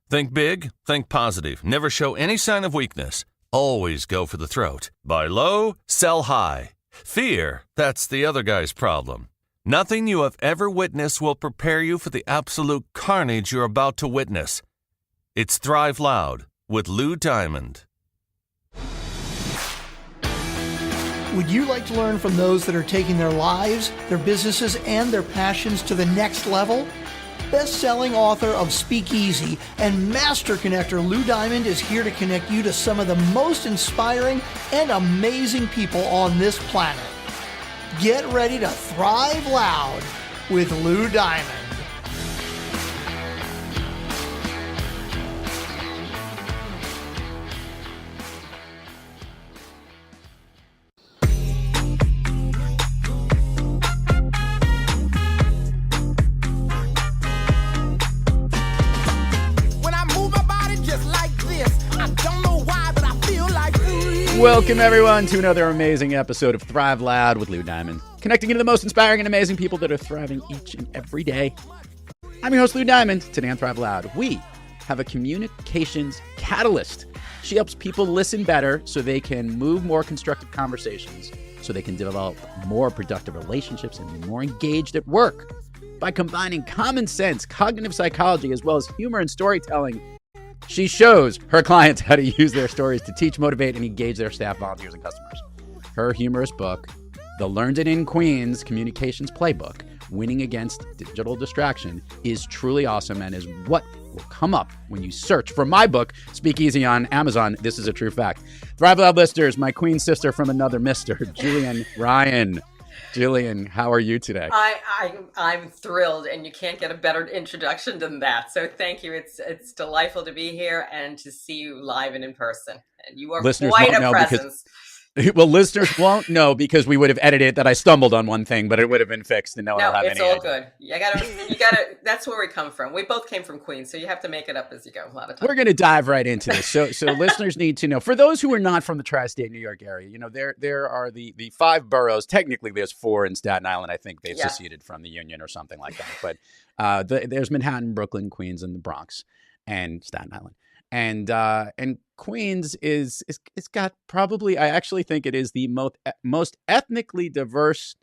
Think big, think positive. Never show any sign of weakness. Always go for the throat. Buy low, sell high. Fear, that's the other guy's problem. Nothing you have ever witnessed will prepare you for the absolute carnage you're about to witness. It's Thrive Loud with Lou Diamond. Would you like to learn from those that are taking their lives, their businesses, and their passions to the next level? Best-selling author of Speakeasy and master connector Lou Diamond is here to connect you to some of the most inspiring and amazing people on this planet. Get ready to thrive loud with Lou Diamond. Welcome, everyone, to another amazing episode of Thrive Loud with Lou Diamond, connecting you to the most inspiring and amazing people that are thriving each and every day. I'm your host, Lou Diamond. Today on Thrive Loud, we have a communications catalyst. She helps people listen better so they can move more constructive conversations, so they can develop more productive relationships and be more engaged at work. By combining common sense, cognitive psychology, as well as humor and storytelling, she shows her clients how to use their stories to teach, motivate, and engage their staff, volunteers, and customers. Her humorous book, The Learned It in Queens Communications Playbook, Winning Against Digital Distraction, is truly awesome and is what will come up when you search for my book, Speakeasy, on Amazon. This is a true fact. Thrive Loud listeners, my queen sister from another mister, Julienne Ryan. Julienne, how are you today? I'm thrilled, and you can't get a better introduction than that. So thank you. It's delightful to be here and to see you live and in person. And you are listeners quite a presence. Well, listeners won't know because we would have edited that I stumbled on one thing, but it would have been fixed, and no one will have it's any all idea. Good. You gotta. That's where we come from. We both came from Queens, so you have to make it up as you go. A lot of times. We're going to dive right into this. So listeners need to know, for those who are not from the tri-state New York area, you know, there are the five boroughs. Technically, there's four in Staten Island. I think they've seceded from the Union or something like that. But there's Manhattan, Brooklyn, Queens, and the Bronx, and Staten Island. And Queens is it's got probably, I actually think it is the most ethnically diverse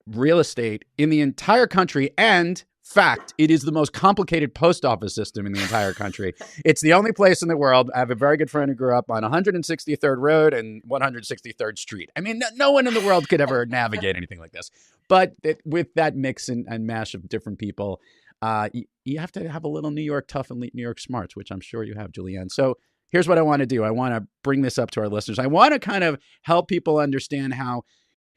real estate in the entire country. And fact, it is the most complicated post office system in the entire country. It's the only place in the world. I have a very good friend who grew up on 163rd Road and 163rd Street. I mean, no one in the world could ever navigate anything like this. But with that mix and mash of different people, you have to have a little New York tough and New York smarts, which I'm sure you have, Julienne. So here's what I want to do. I want to bring this up to our listeners. I want to kind of help people understand how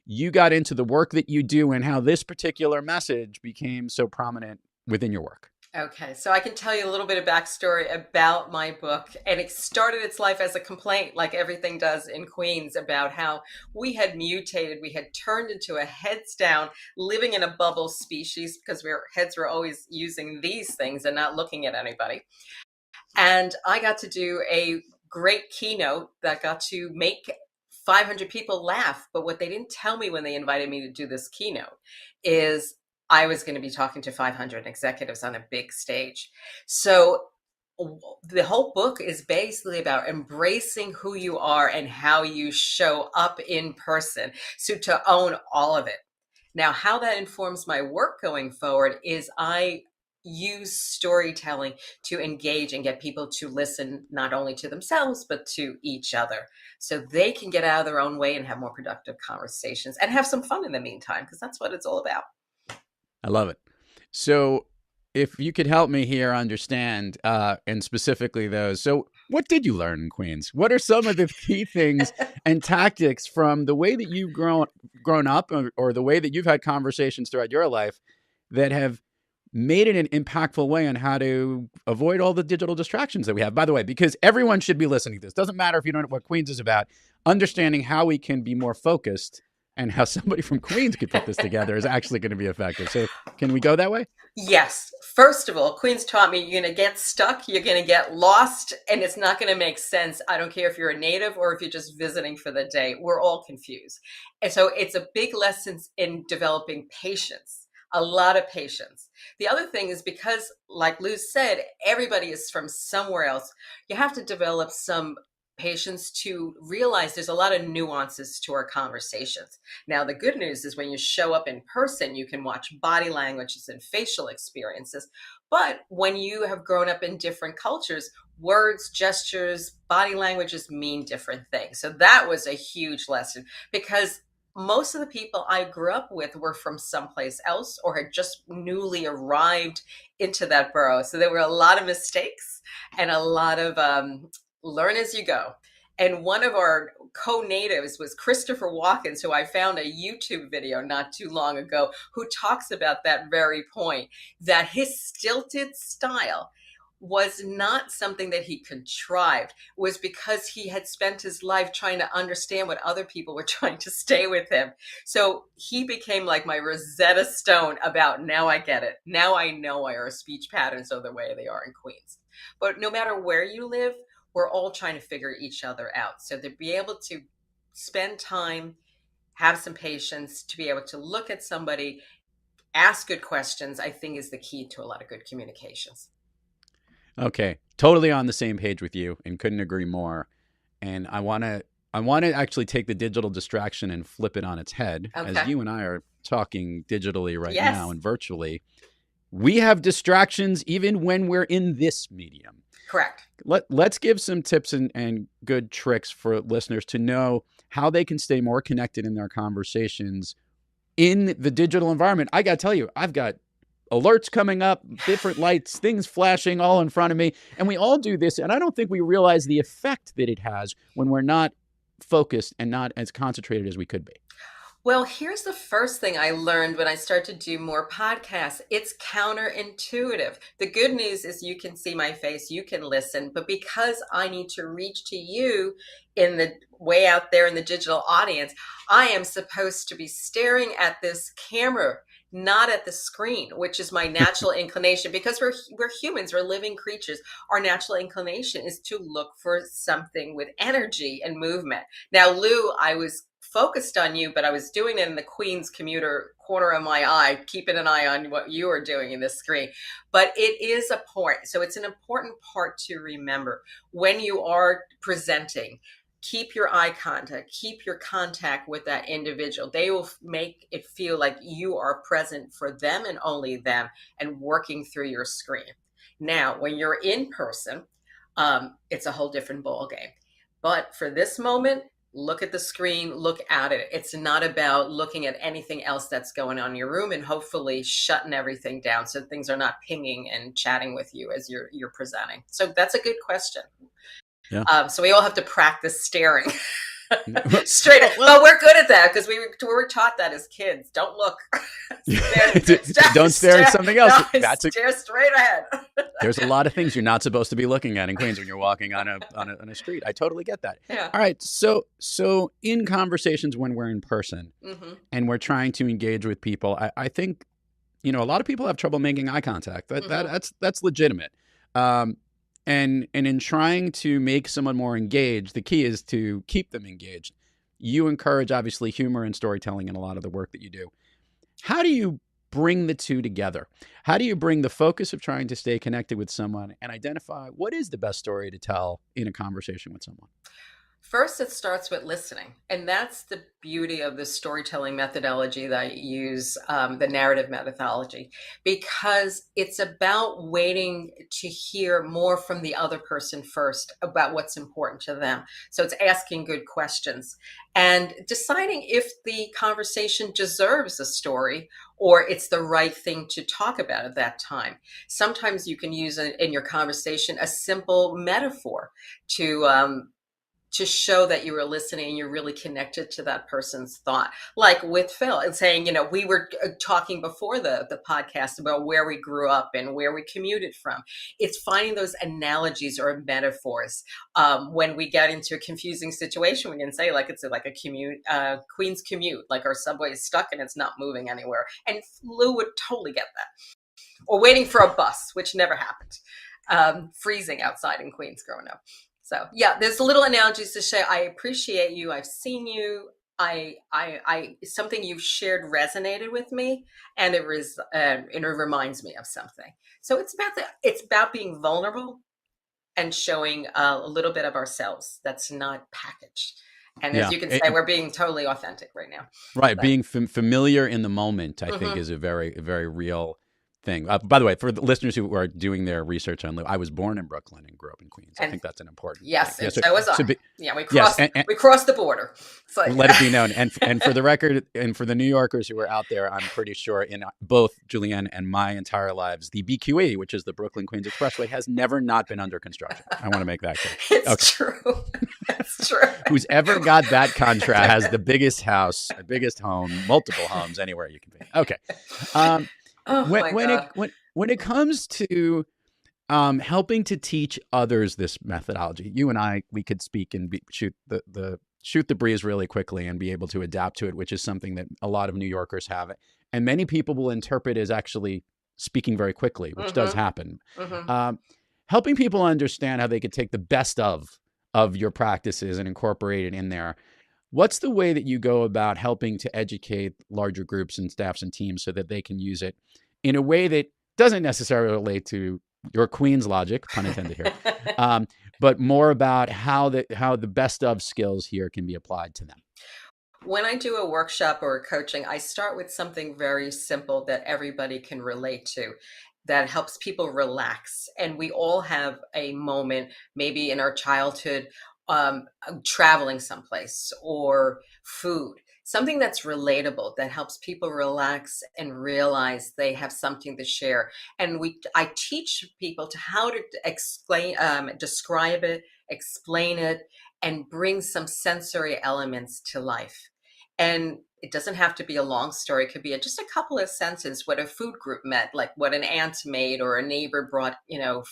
you got into the work that you do and how this particular message became so prominent within your work. Okay, so I can tell you a little bit of backstory about my book. And it started its life as a complaint, like everything does in Queens, about how we had mutated. We had turned into a heads down, living in a bubble species because our heads were always using these things and not looking at anybody. And I got to do a great keynote that got to make 500 people laugh. But what they didn't tell me when they invited me to do this keynote is I was going to be talking to 500 executives on a big stage. So the whole book is basically about embracing who you are and how you show up in person. So to own all of it. Now, how that informs my work going forward is I use storytelling to engage and get people to listen not only to themselves, but to each other so they can get out of their own way and have more productive conversations and have some fun in the meantime, because that's what it's all about. I love it. So if you could help me here understand, and specifically those, so what did you learn in Queens? What are some of the key things and tactics from the way that you've grown up or the way that you've had conversations throughout your life that have made it an impactful way on how to avoid all the digital distractions that we have? By the way, because everyone should be listening to this. Doesn't matter if you don't know what Queens is about. Understanding how we can be more focused and how somebody from Queens could put this together is actually going to be effective. So can we go that way? Yes. First of all, Queens taught me you're going to get stuck, you're going to get lost, and it's not going to make sense. I don't care if you're a native or if you're just visiting for the day. We're all confused. And so it's a big lesson in developing patience, a lot of patience. The other thing is because, like Lou said, everybody is from somewhere else. You have to develop some patience to realize there's a lot of nuances to our conversations. Now, the good news is when you show up in person, you can watch body languages and facial experiences. But when you have grown up in different cultures, words, gestures, body languages mean different things. So that was a huge lesson, because most of the people I grew up with were from someplace else or had just newly arrived into that borough. So there were a lot of mistakes and a lot of learn as you go. And one of our co-natives was Christopher Walken, who I found a YouTube video not too long ago, who talks about that very point, that his stilted style was not something that he contrived, it was because he had spent his life trying to understand what other people were trying to stay with him. So he became like my Rosetta Stone about, now I get it. Now I know why our speech patterns are the way they are in Queens. But no matter where you live, we're all trying to figure each other out. So to be able to spend time, have some patience, to be able to look at somebody, ask good questions, I think is the key to a lot of good communications. Okay, totally on the same page with you and couldn't agree more. And I want to actually take the digital distraction and flip it on its head. Okay. As you and I are talking digitally right Yes. now and virtually, we have distractions even when we're in this medium. Correct. Let's give some tips and good tricks for listeners to know how they can stay more connected in their conversations in the digital environment. I got to tell you, I've got alerts coming up, different lights, things flashing all in front of me. And we all do this. And I don't think we realize the effect that it has when we're not focused and not as concentrated as we could be. Well, here's the first thing I learned when I started to do more podcasts. It's counterintuitive. The good news is you can see my face, you can listen, but because I need to reach to you in the way out there in the digital audience, I am supposed to be staring at this camera, not at the screen, which is my natural inclination, because we're humans, we're living creatures. Our natural inclination is to look for something with energy and movement. Now, Lou, I was focused on you, but I was doing it in the Queens commuter corner of my eye, keeping an eye on what you are doing in the screen. But it is a part. So it's an important part to remember when you are presenting. Keep your eye contact, keep your contact with that individual. They will make it feel like you are present for them and only them and working through your screen. Now, when you're in person, it's a whole different ballgame. But for this moment, look at the screen, look at it. It's not about looking at anything else that's going on in your room, and hopefully shutting everything down so things are not pinging and chatting with you as you're presenting. So that's a good question. Yeah. So we all have to practice staring straight up. But we're good at that because we were taught that as kids. Don't look. Don't stare at something else. No, stare straight ahead. There's a lot of things you're not supposed to be looking at in Queens when you're walking on a street. I totally get that. Yeah. All right. So in conversations when we're in person and we're trying to engage with people, I think, a lot of people have trouble making eye contact. That's legitimate. And in trying to make someone more engaged, the key is to keep them engaged. You encourage, obviously, humor and storytelling in a lot of the work that you do. How do you bring the two together? How do you bring the focus of trying to stay connected with someone and identify what is the best story to tell in a conversation with someone? First, it starts with listening. And that's the beauty of the storytelling methodology that I use, the narrative methodology, because it's about waiting to hear more from the other person first about what's important to them. So it's asking good questions and deciding if the conversation deserves a story or it's the right thing to talk about at that time. Sometimes you can use in your conversation a simple metaphor to show that you were listening and you're really connected to that person's thought. Like with Phil and saying, we were talking before the podcast about where we grew up and where we commuted from. It's finding those analogies or metaphors. When we get into a confusing situation, we can say it's like a commute, Queens commute, like our subway is stuck and it's not moving anywhere. And Lou would totally get that. Or waiting for a bus, which never happened. Freezing outside in Queens growing up. So yeah, there's little analogies to say, I appreciate you. I've seen you. something you've shared resonated with me, and it reminds me of something. So it's about being vulnerable and showing a little bit of ourselves that's not packaged. And as Yeah. you can say, we're being totally authentic right now. Right. But, Being familiar in the moment, I think, is a very real thing. By the way, for the listeners who are doing their research on Lou, I was born in Brooklyn and grew up in Queens. I think that's an important yes, thing. and so was I. Yeah, and we crossed the border. So, let it be known. And for the record, and for the New Yorkers who are out there, I'm pretty sure in both Julienne and my entire lives, the BQE, which is the Brooklyn Queens Expressway, has never not been under construction. I want to make that clear. It's true. It's true. Who's ever got that contract has the biggest house, the biggest home, multiple homes anywhere you can be. Okay. When it comes to helping to teach others this methodology, you and I, we could speak and shoot the breeze really quickly and be able to adapt to it, which is something that a lot of New Yorkers have. And many people will interpret as actually speaking very quickly, which does happen. Helping people understand how they could take the best of your practices and incorporate it in there. What's the way that you go about helping to educate larger groups and staffs and teams so that they can use it in a way that doesn't necessarily relate to your Queen's logic, pun intended here, but more about how the best of skills here can be applied to them? When I do a workshop or a coaching, I start with something very simple that everybody can relate to, that helps people relax. And we all have a moment, maybe in our childhood, traveling someplace or food, something that's relatable, that helps people relax and realize they have something to share. And I teach people to how to describe it, explain it, and bring some sensory elements to life. And it doesn't have to be a long story. It could be just a couple of sentences, what a food group meant, like what an aunt made or a neighbor brought,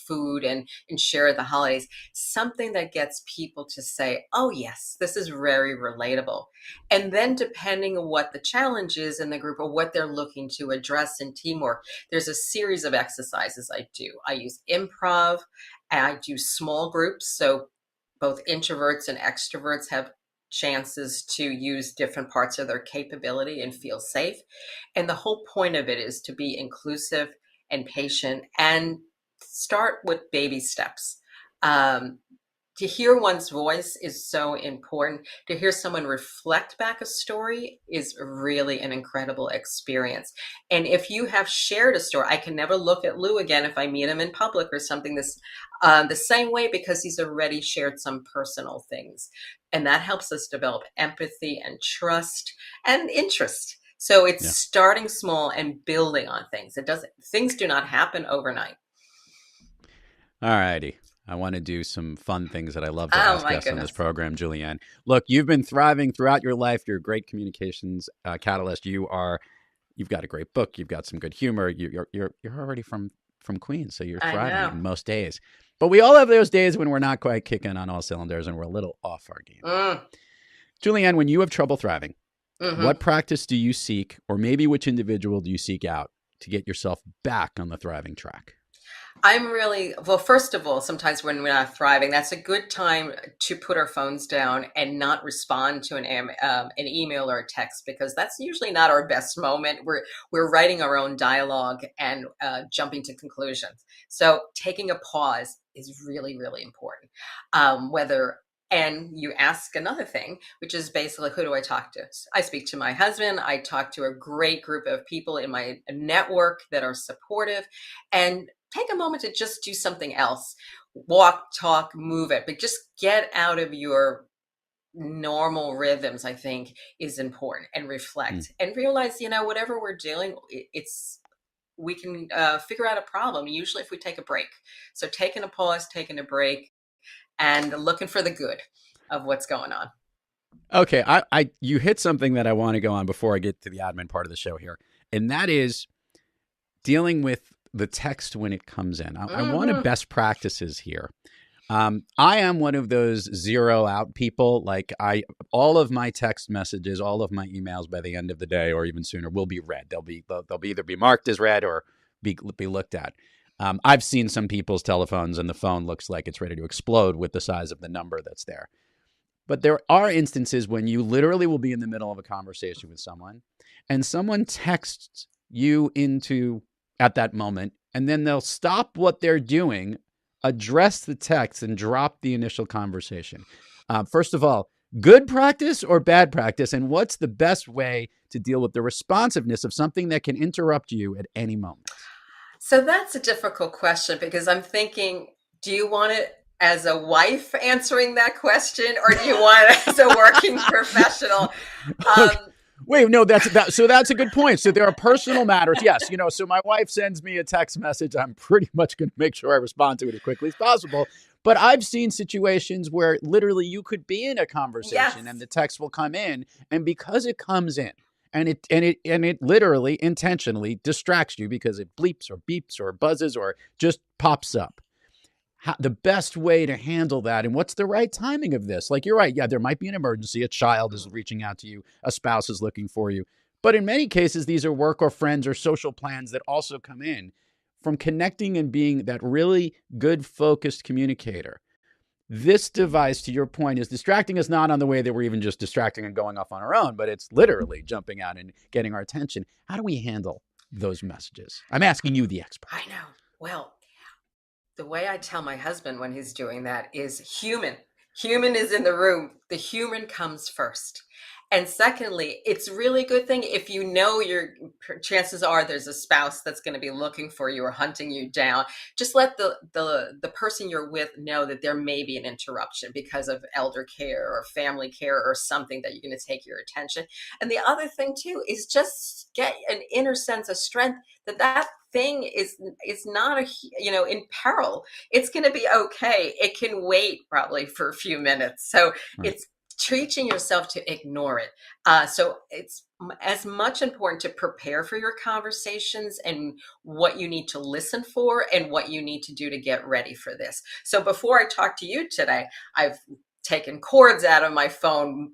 food and share the holidays. Something that gets people to say, oh, yes, this is very relatable. And then depending on what the challenge is in the group or what they're looking to address in teamwork, there's a series of exercises I do. I use improv, and I do small groups. So both introverts and extroverts have chances to use different parts of their capability and feel safe. And the whole point of it is to be inclusive and patient and start with baby steps. To hear one's voice is so important. To hear someone reflect back a story is really an incredible experience. And if you have shared a story, I can never look at Lou again if I meet him in public or something the same way, because he's already shared some personal things. And that helps us develop empathy and trust and interest. So it's starting small and building on things. Things do not happen overnight. All righty. I want to do some fun things that I love to ask guests on this program, Julienne. Look, you've been thriving throughout your life. You're a great communications catalyst. You've got a great book. You've got some good humor. You're already from Queens, so you're thriving in most days. But we all have those days when we're not quite kicking on all cylinders and we're a little off our game. Julienne, when you have trouble thriving, what practice do you seek, or maybe which individual do you seek out to get yourself back on the thriving track? First of all, sometimes when we're not thriving, that's a good time to put our phones down and not respond to an email or a text, because that's usually not our best moment. We're writing our own dialogue and jumping to conclusions. So taking a pause is really, really important. And you ask another thing, which is basically, who do I talk to? I speak to my husband. I talk to a great group of people in my network that are supportive, and take a moment to just do something else. Walk, talk, move it, but just get out of your normal rhythms, I think, is important, and reflect and realize, whatever we're doing, we can figure out a problem, usually if we take a break. So taking a pause, taking a break, and looking for the good of what's going on. Okay. You hit something that I want to go on before I get to the admin part of the show here. And that is dealing with the text when it comes in. I want best practices here. I am one of those zero out people. Like all of my text messages, all of my emails by the end of the day or even sooner will be read. They'll either be marked as read or be looked at. I've seen some people's telephones and the phone looks like it's ready to explode with the size of the number that's there. But there are instances when you literally will be in the middle of a conversation with someone and someone texts you into at that moment, and then they'll stop what they're doing, address the text, and drop the initial conversation. First of all, good practice or bad practice? And what's the best way to deal with the responsiveness of something that can interrupt you at any moment? So that's a difficult question, because I'm thinking, do you want it as a wife answering that question, or do you want it as a working professional? Wait, no, so that's a good point. So there are personal matters. Yes. So my wife sends me a text message. I'm pretty much going to make sure I respond to it as quickly as possible. But I've seen situations where literally you could be in a conversation and the text will come in, and because it comes in and it literally intentionally distracts you because it bleeps or beeps or buzzes or just pops up. The best way to handle that, and what's the right timing of this? Like, you're right. Yeah, there might be an emergency. A child is reaching out to you. A spouse is looking for you. But in many cases, these are work or friends or social plans that also come in from connecting and being that really good, focused communicator. This device, to your point, is distracting us not on the way that we're even just distracting and going off on our own, but it's literally jumping out and getting our attention. How do we handle those messages? I'm asking you, the expert. I know. Well, the way I tell my husband when he's doing that is human. Human is in the room. The human comes first. And secondly, it's really a good thing if you know chances are there's a spouse that's going to be looking for you or hunting you down. Just let the person you're with know that there may be an interruption because of elder care or family care or something that you're going to take your attention. And the other thing too is just get an inner sense of strength that thing is not in peril. It's going to be okay. It can wait probably for a few minutes. So It's teaching yourself to ignore it. So it's as much important to prepare for your conversations and what you need to listen for and what you need to do to get ready for this. So before I talk to you today, I've taken cords out of my phone,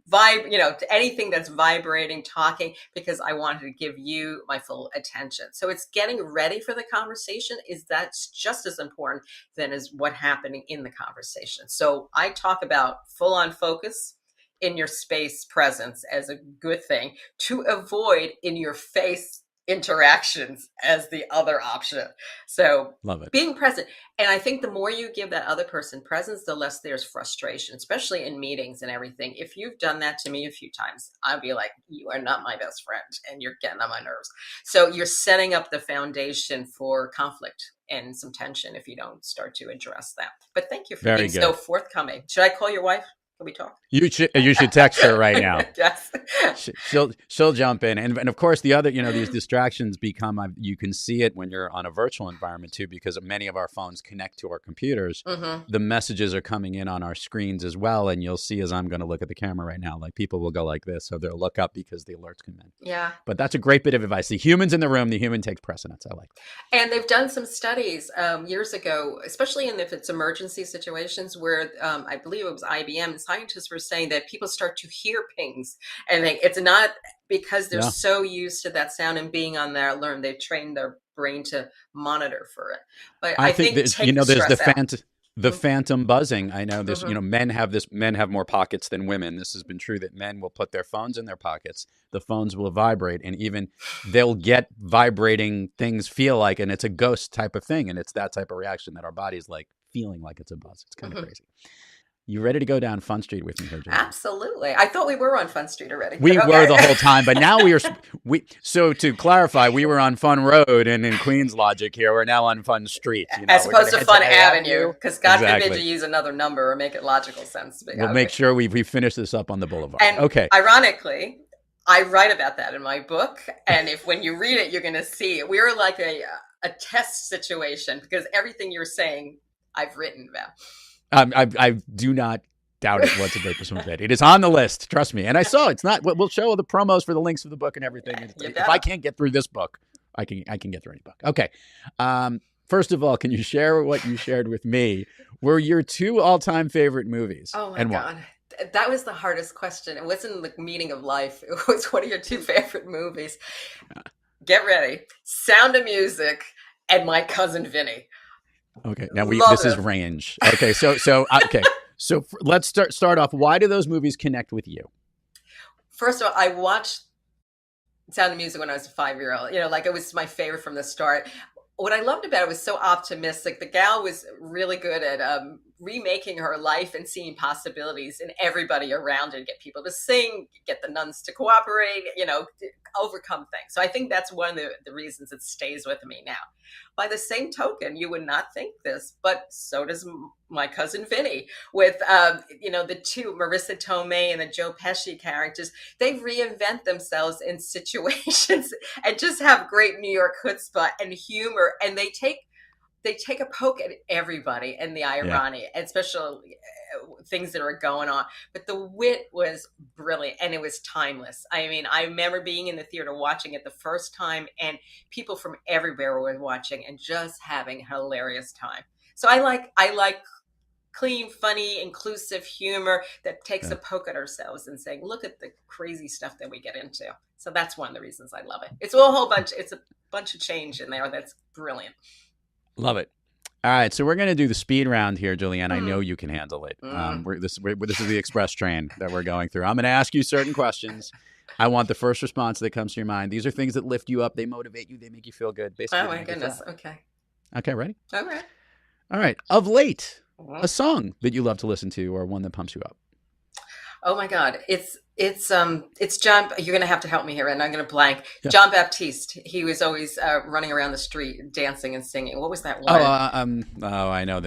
anything that's vibrating, talking, because I wanted to give you my full attention. So it's getting ready for the conversation that's just as important than is what happening in the conversation. So I talk about full on focus in your space presence as a good thing, to avoid in your face interactions as the other option. So love it. Being present. And I think the more you give that other person presence, the less there's frustration, especially in meetings and everything. If you've done that to me a few times, I'll be like, you are not my best friend and you're getting on my nerves. So you're setting up the foundation for conflict and some tension if you don't start to address that. But thank you for being so forthcoming. Should I call your wife? Can we talk? You should text her right now. Yes. She'll jump in. And of course, the other, these distractions become, you can see it when you're on a virtual environment too, because many of our phones connect to our computers. Mm-hmm. The messages are coming in on our screens as well. And you'll see, as I'm going to look at the camera right now, like people will go like this. So they'll look up because the alerts come in. Yeah. But that's a great bit of advice. The human's in the room. The human takes precedence. I like that. And they've done some studies years ago, especially if it's emergency situations where I believe it was IBM, scientists were saying that people start to hear pings, and it's not because they're so used to that sound and being on their alert. They've trained their brain to monitor for it. But I think there's the phantom buzzing. I know this, men have more pockets than women. This has been true that men will put their phones in their pockets. The phones will vibrate, and even they'll get vibrating things feel like, and it's a ghost type of thing. And it's that type of reaction that our body's like feeling like it's a buzz. It's kind of crazy. You ready to go down Fun Street with me here, Julienne? Absolutely. I thought we were on Fun Street already. We were the whole time, but now so to clarify, we were on Fun Road, and in Queens logic here, we're now on Fun Street. As opposed to Fun Avenue, because God forbid you use another number or make it logical sense. We'll make sure we finish this up on the boulevard. And okay. Ironically, I write about that in my book, and when you read it, you're going to see it. We're like a test situation, because everything you're saying, I've written about. I do not doubt it whatsoever. It is on the list. Trust me. And I saw it's not. We'll show the promos for the links of the book and everything. If I can't get through this book, I can get through any book. Okay. First of all, can you share what you shared with me? Were your two all-time favorite movies? Oh my God. That was the hardest question. It wasn't the meaning of life. It was, what are your two favorite movies? Get ready. Sound of Music and My Cousin Vinny. Okay, now this is range. Okay, so So let's start off. Why do those movies connect with you? First of all, I watched Sound of Music when I was a 5-year-old. Like it was my favorite from the start. What I loved about it was so optimistic. The gal was really good at remaking her life and seeing possibilities in everybody around her, get people to sing, get the nuns to cooperate, overcome things. So I think that's one of the reasons it stays with me now. By the same token, you would not think this, but so does my cousin Vinny with, the two, Marissa Tomei and the Joe Pesci characters. They reinvent themselves in situations and just have great New York chutzpah and humor. And they take a poke at everybody and the irony, especially things that are going on. But the wit was brilliant and it was timeless. I mean, I remember being in the theater watching it the first time and people from everywhere were watching and just having a hilarious time. So I like clean, funny, inclusive humor that takes a poke at ourselves and saying, look at the crazy stuff that we get into. So that's one of the reasons I love it. It's a bunch of change in there. That's brilliant. Love it. All right, so we're going to do the speed round here, Julienne. I know you can handle it. This is the express train that we're going through. I'm going to ask you certain questions. I want the first response that comes to your mind. These are things that lift you up. They motivate you. They make you feel good. Basically, oh, my goodness. Okay. Okay, ready? Okay. All right. Of late, a song that you love to listen to or one that pumps you up. Oh, my God. It's John. You're going to have to help me here, and I'm going to blank. Yeah. John Baptiste. He was always running around the street dancing and singing. What was that one? I know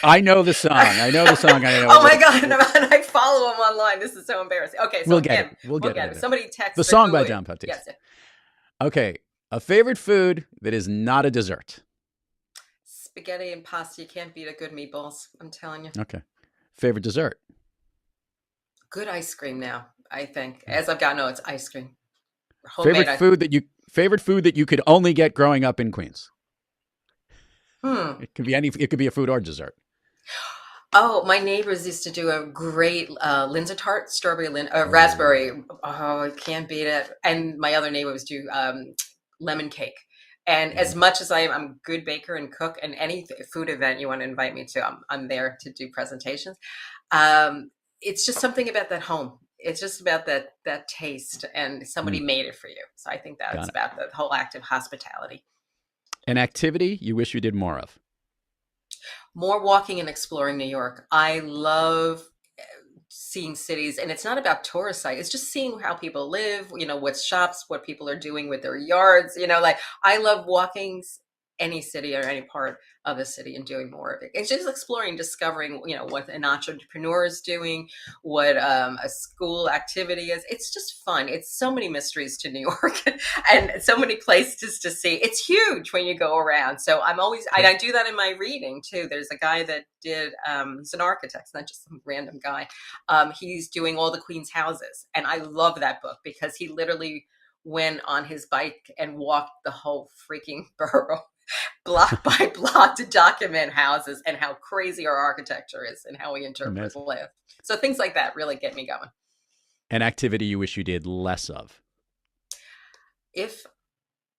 I know the song. Oh my God! And I follow him online. This is so embarrassing. Okay, so we'll get it. Somebody text the song by John Baptiste. Yes. Okay, a favorite food that is not a dessert. Spaghetti and pasta. You can't beat a good meatballs. I'm telling you. Okay, favorite dessert. Good ice cream now, I think. As I've gotten older, it's ice cream. Favorite food that you could only get growing up in Queens. It could be it could be a food or dessert. Oh, my neighbors used to do a great Linzer tart, raspberry. Oh, I can't beat it. And my other neighbors do lemon cake. And as much as I'm a good baker and cook, and any food event you want to invite me to, I'm there to do presentations. It's just something about that home. It's just about that taste, and somebody made it for you. So I think that's about the whole act of hospitality. An activity you wish you did more of? More walking and exploring New York. I love seeing cities, and it's not about tourist sites. It's just seeing how people live, what shops, what people are doing with their yards. I love walking any city or any part of the city and doing more of it. It's just exploring, discovering, what an entrepreneur is doing, what a school activity is. It's just fun. It's so many mysteries to New York and so many places to see. It's huge when you go around. So I do that in my reading too. There's a guy that did, he's an architect, not just some random guy. He's doing all the Queen's houses. And I love that book because he literally went on his bike and walked the whole freaking borough, block by block, to document houses and how crazy our architecture is and how we interpret live. So things like that really get me going. An activity you wish you did less of? If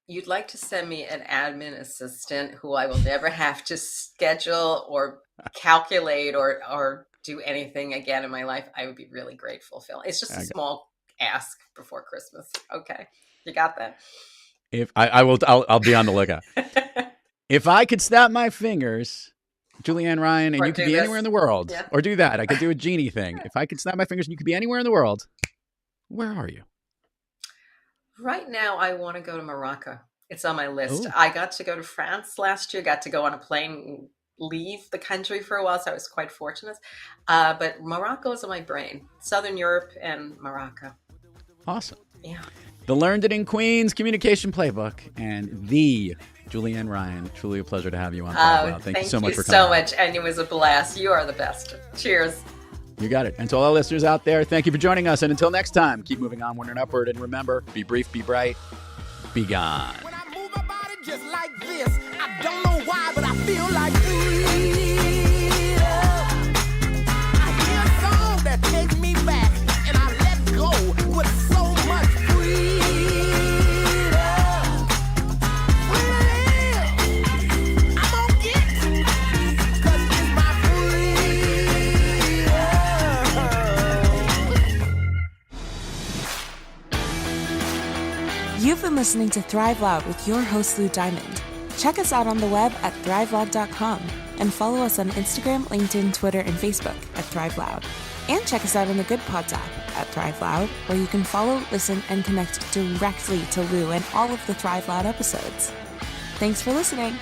you'd like to send me an admin assistant who I will never have to schedule or calculate or do anything again in my life, I would be really grateful, Phil. It's just a small ask before Christmas. Okay. You got that? If I'll be on the lookout. If I could snap my fingers, Julienne Ryan, and you could be anywhere in the world, or do that. I could do a genie thing. If I could snap my fingers and you could be anywhere in the world, where are you? Right now, I want to go to Morocco. It's on my list. Ooh. I got to go to France last year, got to go on a plane, leave the country for a while, so I was quite fortunate. But Morocco is on my brain. Southern Europe and Morocco. Awesome. Yeah. The Learned It in Queens Communication Playbook and the Julienne Ryan. Truly a pleasure to have you on. Thank you so much for coming. Thank you so much, and it was a blast. You are the best. Cheers. You got it. And to all our listeners out there, thank you for joining us. And until next time, keep moving onward and upward. And remember, be brief, be bright, be gone. When I move my body just like this, I don't know why, but I feel like freedom. I hear a song that takes me back, and I let go with so much freedom. Freedom. I'm gonna get it, 'cause it's my freedom. listening to Thrive Loud with your host, Lou Diamond. Check us out on the web at thriveloud.com and follow us on Instagram, LinkedIn, Twitter, and Facebook at Thrive Loud. And check us out on the Good Pods app at Thrive Loud, where you can follow, listen, and connect directly to Lou and all of the Thrive Loud episodes. Thanks for listening.